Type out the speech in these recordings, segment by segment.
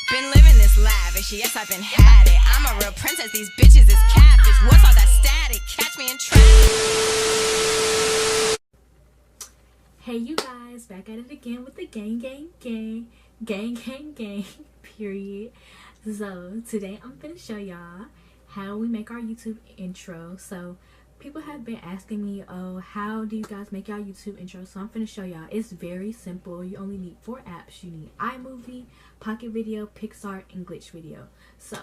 Been living this lavish, yes, I've been had it. I'm a real princess, these bitches is catfish. What's all that static? Catch me in traffic. Hey you guys, back at it again with the gang, period. So today I'm gonna show y'all how we make our YouTube intro. So people have been asking me, oh, how do you guys make y'all YouTube intro? So I'm gonna show y'all. It's very simple. You only need 4 apps. You need iMovie, Pocket Video, PicsArt, and Glitch Video. So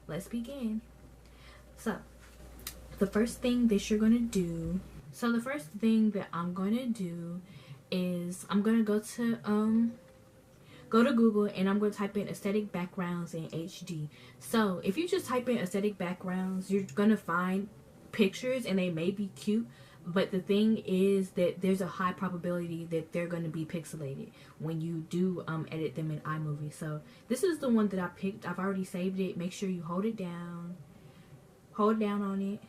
let's begin. So the first thing that you're gonna do, I'm gonna do is I'm gonna go to Google and I'm gonna type in aesthetic backgrounds in HD. So if you just type in aesthetic backgrounds, you're gonna find pictures and they may be cute, but the thing is that there's a high probability that they're going to be pixelated when you do edit them in iMovie. So this is the one that I picked. I've already saved it. Make sure you hold down on it,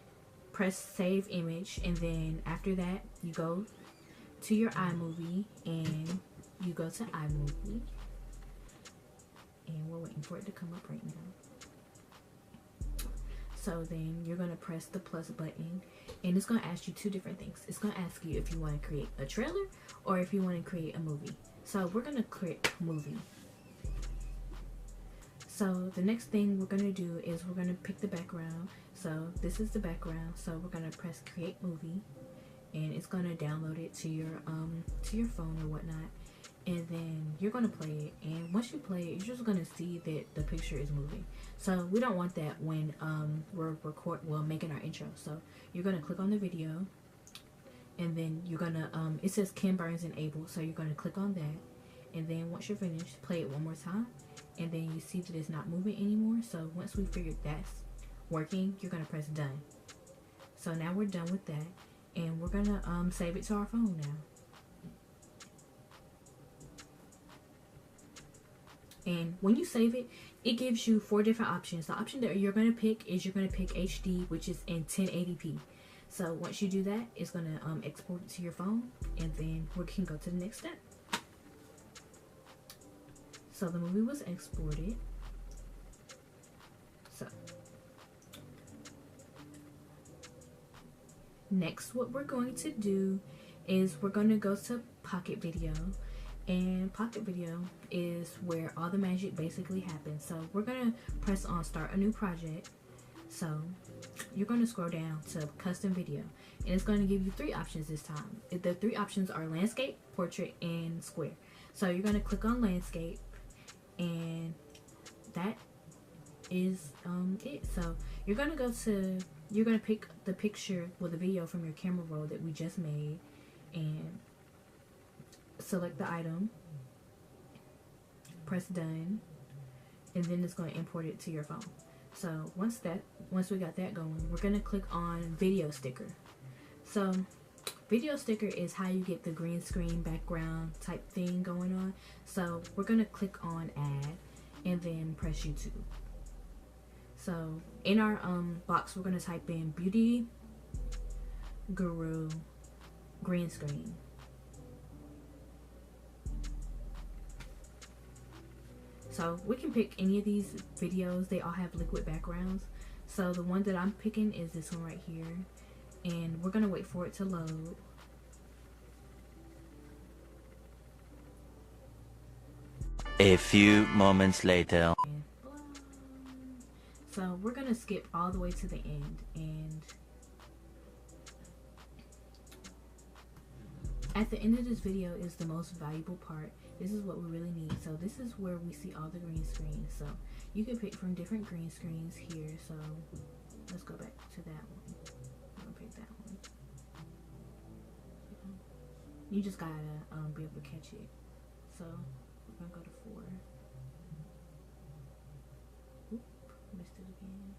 press save image, and then after that you go to your iMovie and you go to iMovie, and we're waiting for it to come up right now. So then you're going to press the plus button and it's going to ask you 2 different things. It's going to ask you if you want to create a trailer or if you want to create a movie. So we're going to create a movie. So the next thing we're going to do is we're going to pick the background. So this is the background. So we're going to press create movie and it's going to download it to your phone or whatnot. And then you're going to play it, and once you play it, you're just going to see that the picture is moving. So we don't want that when we're making our intro. So you're going to click on the video, and then you're going to it says Ken Burns enabled, so you're going to click on that, and then once you're finished, play it one more time, and then you see that it's not moving anymore. So once we figured that's working, you're going to press done. So now we're done with that, and we're going to save it to our phone now. And when you save it, it gives you 4 different options. The option that you're going to pick is you're going to pick HD, which is in 1080p. So once you do that, it's going to export it to your phone, and then we can go to the next step. So the movie was exported. So next, what we're going to do is we're going to go to Pocket Video. And Pocket Video is where all the magic basically happens. So we're going to press on start a new project. So you're going to scroll down to custom video. And it's going to give you 3 options this time. The 3 options are landscape, portrait, and square. So you're going to click on landscape. And that is it. So you're going to pick the picture with the video from your camera roll that we just made. And select the item, press done, and then it's going to import it to your phone. So once we got that going, we're going to click on video sticker. So video sticker is how you get the green screen background type thing going on. So we're going to click on add and then press YouTube. So in our box, we're going to type in Beauty Guru green screen. So we can pick any of these videos. They all have liquid backgrounds. So the one that I'm picking is this one right here. And we're going to wait for it to load. A few moments later. So we're going to skip all the way to the end. And at the end of this video is the most valuable part. This is what we really need. So this is where we see all the green screens. So you can pick from different green screens here. So let's go back to that one. I'm gonna pick that one. You just gotta be able to catch it. So we're gonna go to 4. Oop, missed it again.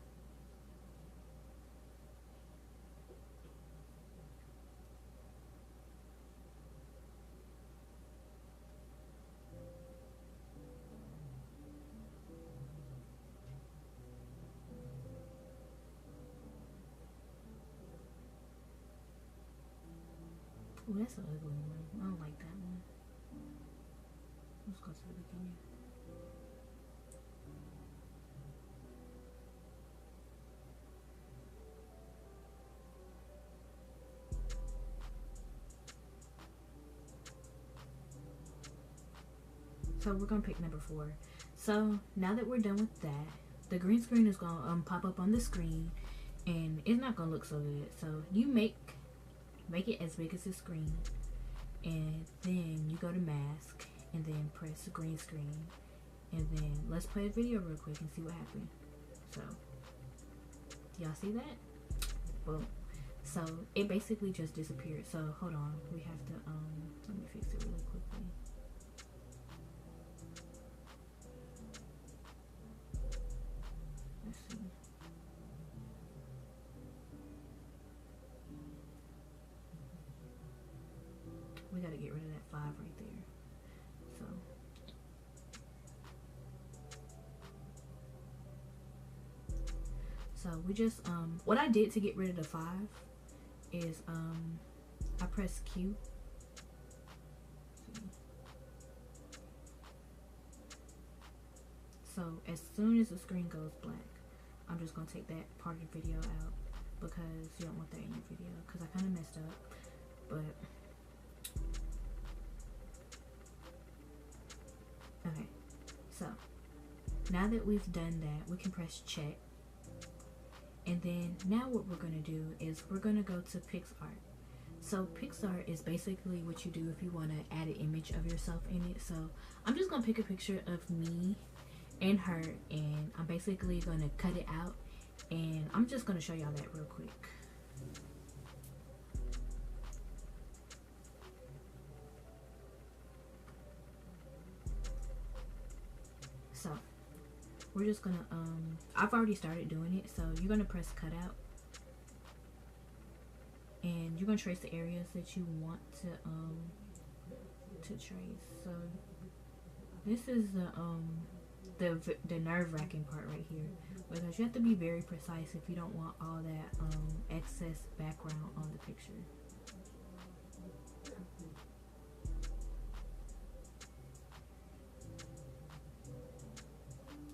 Oh, that's an ugly one. I don't like that one. Let's go to the beginning. So we're gonna pick number 4. So now that we're done with that, the green screen is gonna pop up on the screen, and it's not gonna look so good. So you make it as big as the screen, and then you go to mask, and then press green screen, and then let's play a video real quick and see what happened. So y'all see that? Boom. So it basically just disappeared. So hold on, we have to let me fix it really quickly. Let's see. We gotta get rid of that 5 right there. So we just what I did to get rid of the 5 is I press Q. So as soon as the screen goes black, I'm just gonna take that part of the video out because you don't want that in your video, because I kind of messed up. But okay, so now that we've done that, we can press check. And then now what we're going to do is we're going to go to PicsArt. So PicsArt is basically what you do if you want to add an image of yourself in it. So I'm just going to pick a picture of me and her, and I'm basically going to cut it out, and I'm just going to show y'all that real quick. So we're just gonna I've already started doing it, so you're gonna press cutout, and you're gonna trace the areas that you want to trace. So this is the nerve-wracking part right here, because you have to be very precise if you don't want all that excess background on the picture.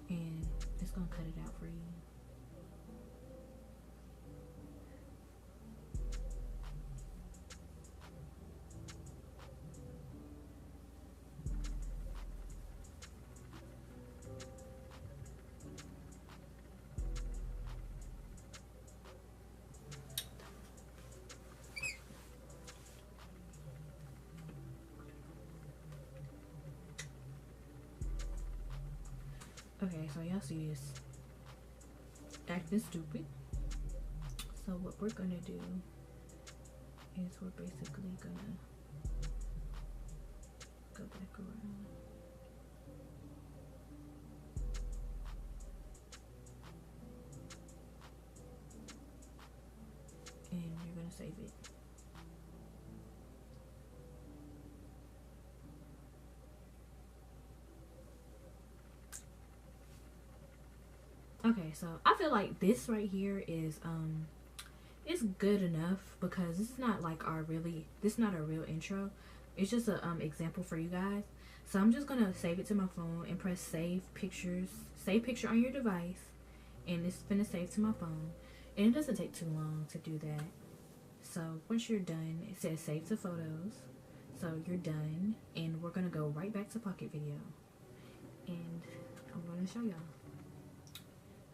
And it's gonna cut it out for you. Okay, so y'all see this acting stupid. So what we're gonna do is we're basically gonna go back around. And you're gonna save it. Okay, so I feel like this right here is it's good enough, because this is not like this is not a real intro. It's just a example for you guys. So I'm just gonna save it to my phone and press save pictures, save picture on your device, and it's gonna save to my phone. And it doesn't take too long to do that. So once you're done, it says save to photos. So you're done, and we're gonna go right back to Pocket Video, and I'm gonna show y'all.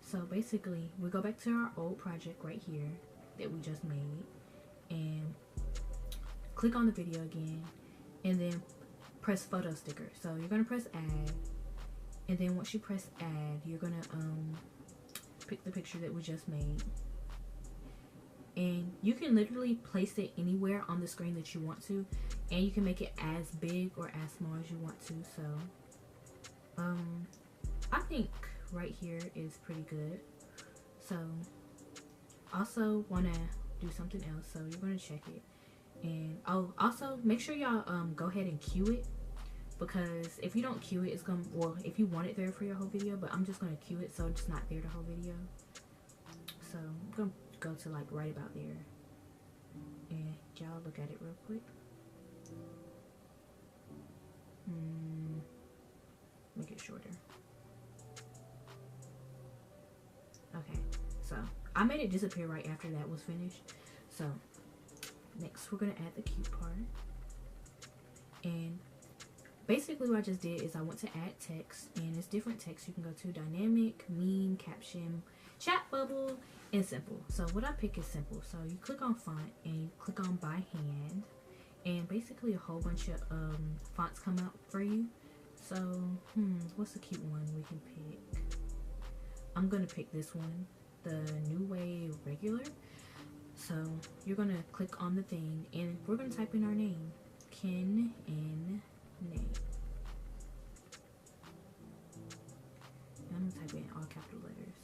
So basically, we go back to our old project right here that we just made, and click on the video again, and then press photo sticker. So you're gonna press add, and then once you press add, you're gonna pick the picture that we just made, and you can literally place it anywhere on the screen that you want to, and you can make it as big or as small as you want to. So I think right here is pretty good. So also want to do something else, so you're going to check it, and also make sure y'all go ahead and queue it, because if you don't queue it, it's gonna, well, if you want it there for your whole video, but I'm just going to queue it so it's not there the whole video. So I'm going to go to like right about there, and y'all look at it real quick. Make it shorter. Okay, so I made it disappear right after that was finished. So next we're gonna add the cute part, and basically what I just did is I went to add text, and it's different text. You can go to dynamic, meme, caption, chat bubble, and simple. So what I pick is simple. So you click on font and you click on by hand, and basically a whole bunch of fonts come out for you. So what's a cute one we can pick? I'm gonna pick this one, the New Wave Regular. So you're gonna click on the thing, and we're gonna type in our name, Ken N name. And I'm gonna type in all capital letters.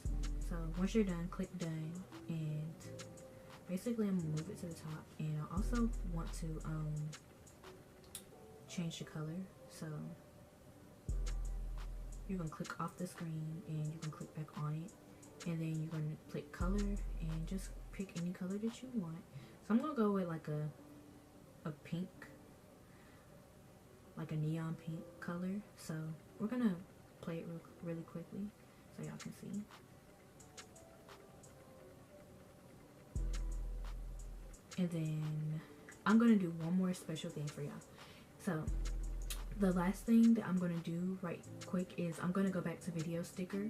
So once you're done, click done, and basically I'm gonna move it to the top. And I also want to change the color. So you're gonna click off the screen and you can click back on it, and then you're gonna click color and just pick any color that you want. So I'm gonna go with like a pink, like a neon pink color. So we're gonna play it really quickly so y'all can see. And then I'm gonna do one more special thing for y'all. So the last thing that I'm gonna do right quick is I'm gonna go back to video sticker,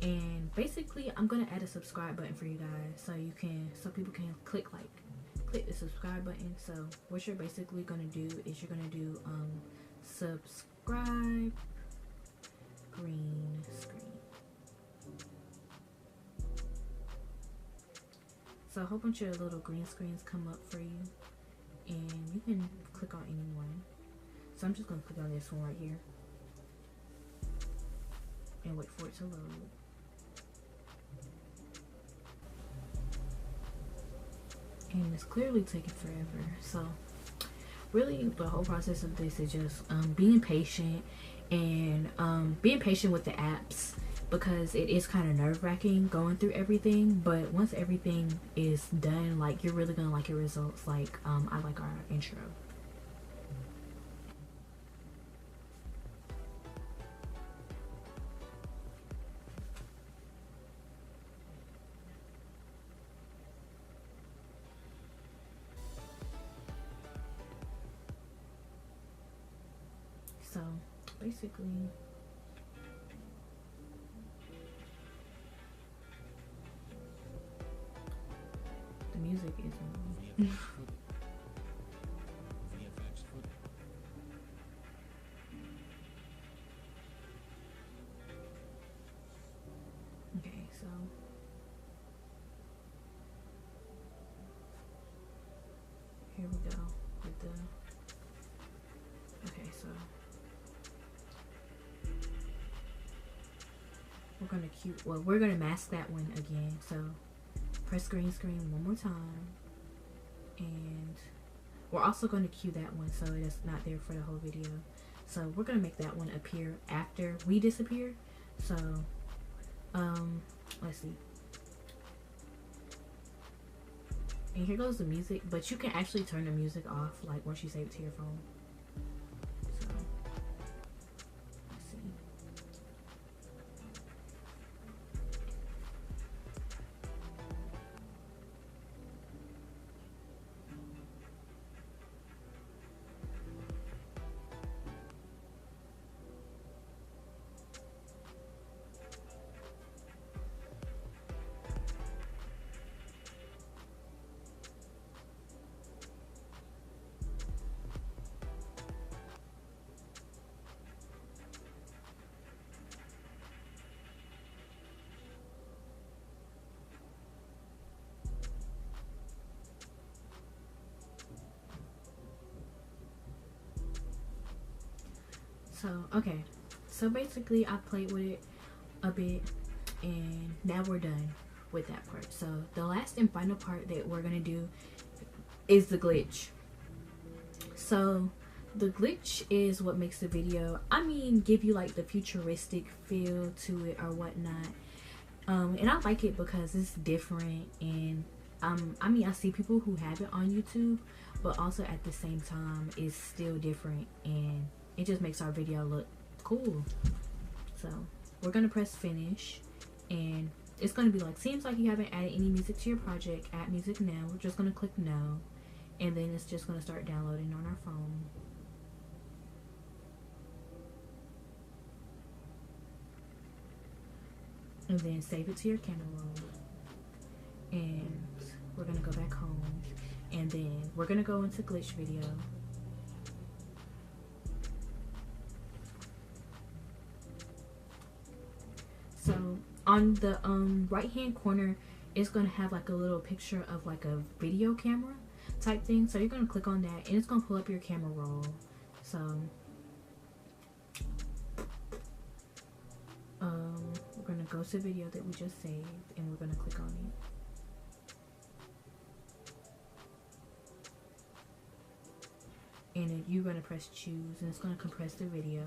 and basically I'm gonna add a subscribe button for you guys so people can click the subscribe button. So what you're basically gonna do is you're gonna do subscribe green screen. So a whole bunch of little green screens come up for you, and you can click on any one. So I'm just gonna click on this one right here and wait for it to load. And it's clearly taking forever. So really the whole process of this is just being patient, and being patient with the apps, because it is kind of nerve-wracking going through everything. But once everything is done, like, you're really gonna like your results. Like I like our intro. So basically the music is okay, so here we go with the so we're gonna mask that one again. So press green screen one more time, and we're also going to cue that one so it's not there for the whole video. So we're gonna make that one appear after we disappear. So let's see, and here goes the music, but you can actually turn the music off like once you save it to your phone. So let's see. So okay, so basically I played with it a bit, and now we're done with that part. So the last and final part that we're gonna do is the glitch. So the glitch is what makes the video, give you like the futuristic feel to it or whatnot. And I like it because it's different, and I see people who have it on YouTube, but also at the same time it's still different, and it just makes our video look cool. So we're gonna press finish, and it's gonna be like, seems like you haven't added any music to your project, add music now. We're just gonna click no, and then it's just gonna start downloading on our phone. and then save it to your camera roll. And we're gonna go back home, and then we're gonna go into glitch video. So on the right hand corner, it's gonna have like a little picture of like a video camera type thing. So you're gonna click on that, and it's gonna pull up your camera roll. So we're gonna go to the video that we just saved, and we're gonna click on it. And then you're gonna press choose, and it's gonna compress the video.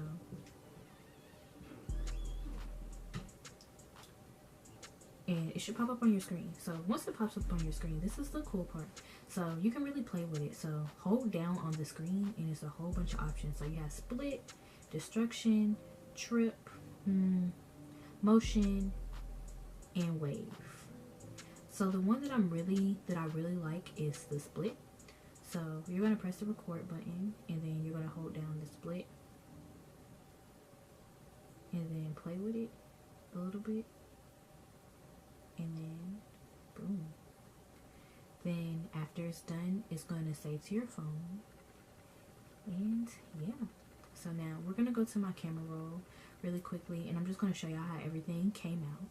And it should pop up on your screen. So once it pops up on your screen, this is the cool part. So you can really play with it. So hold down on the screen, and it's a whole bunch of options. So you have split, destruction, trip, motion, and wave. So the one that I really like is the split. So you're gonna press the record button, and then you're gonna hold down the split, and then play with it a little bit, and then boom. Then after it's done, it's gonna save to your phone. And yeah, so now we're gonna go to my camera roll really quickly, and I'm just gonna show y'all how everything came out.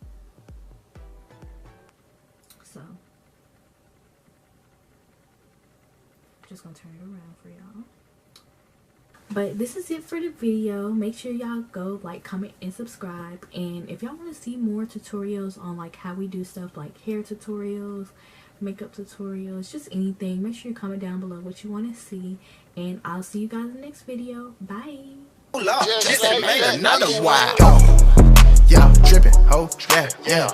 So just gonna turn it around for y'all. But this is it for the video. Make sure y'all go like, comment, and subscribe. And if y'all want to see more tutorials on like how we do stuff like hair tutorials, makeup tutorials, just anything, make sure you comment down below what you want to see. And I'll see you guys in the next video. Bye. Just made another wild. Yeah, dripping, oh, yeah.